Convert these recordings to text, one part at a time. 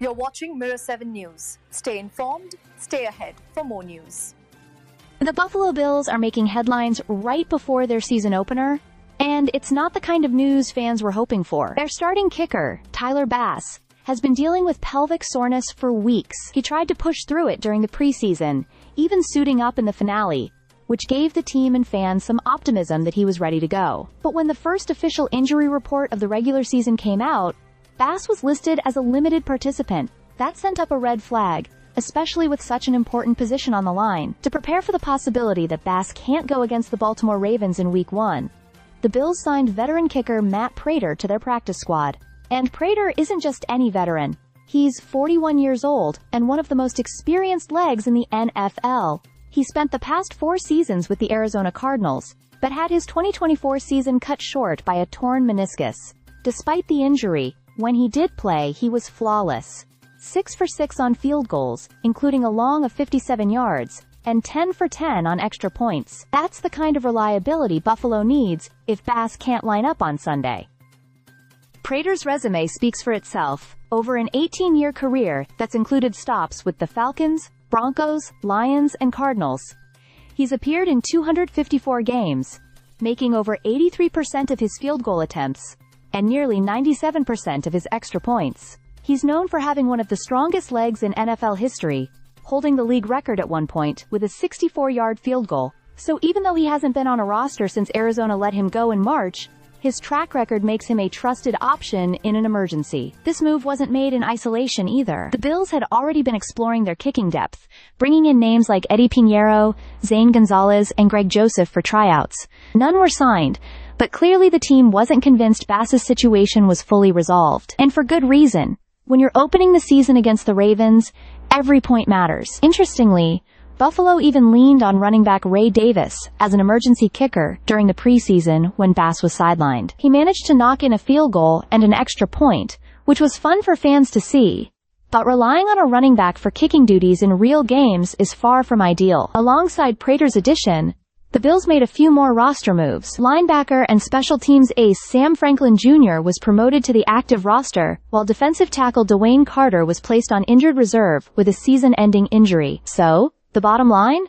You're watching Mirror 7 News. Stay informed, stay ahead for more news. The Buffalo Bills are making headlines right before their season opener, and it's not the kind of news fans were hoping for. Their starting kicker, Tyler Bass, has been dealing with pelvic soreness for weeks. He tried to push through it during the preseason, even suiting up in the finale, which gave the team and fans some optimism that he was ready to go. But when the first official injury report of the regular season came out, Bass was listed as a limited participant. That sent up a red flag, especially with such an important position on the line. To prepare for the possibility that Bass can't go against the Baltimore Ravens in Week 1, the Bills signed veteran kicker Matt Prater to their practice squad. And Prater isn't just any veteran. He's 41 years old and one of the most experienced legs in the NFL. He spent the past 4 seasons with the Arizona Cardinals, but had his 2024 season cut short by a torn meniscus. Despite the injury, when he did play, he was flawless. 6 for 6 on field goals, including a long of 57 yards, and 10 for 10 on extra points. That's the kind of reliability Buffalo needs if Bass can't line up on Sunday. Prater's resume speaks for itself. Over an 18-year career that's included stops with the Falcons, Broncos, Lions, and Cardinals. He's appeared in 254 games, making over 83% of his field goal attempts, and nearly 97% of his extra points. He's known for having one of the strongest legs in NFL history, holding the league record at one point with a 64-yard field goal. So even though he hasn't been on a roster since Arizona let him go in March, his track record makes him a trusted option in an emergency. This move wasn't made in isolation either. The Bills had already been exploring their kicking depth, bringing in names like Eddie Pinheiro, Zane Gonzalez, and Greg Joseph for tryouts. None were signed, but clearly the team wasn't convinced Bass's situation was fully resolved. And for good reason. When you're opening the season against the Ravens, every point matters. Interestingly, Buffalo even leaned on running back Ray Davis as an emergency kicker during the preseason when Bass was sidelined. He managed to knock in a field goal and an extra point, which was fun for fans to see. But relying on a running back for kicking duties in real games is far from ideal. Alongside Prater's addition, the Bills made a few more roster moves. Linebacker and special teams ace Sam Franklin Jr. was promoted to the active roster, while defensive tackle Dwayne Carter was placed on injured reserve with a season-ending injury. So, the bottom line?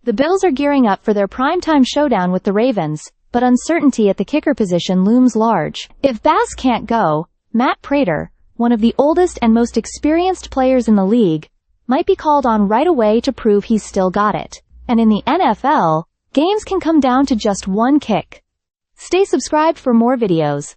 The Bills are gearing up for their primetime showdown with the Ravens, but uncertainty at the kicker position looms large. If Bass can't go, Matt Prater, one of the oldest and most experienced players in the league, might be called on right away to prove he's still got it. And in the NFL, games can come down to just one kick. Stay subscribed for more videos.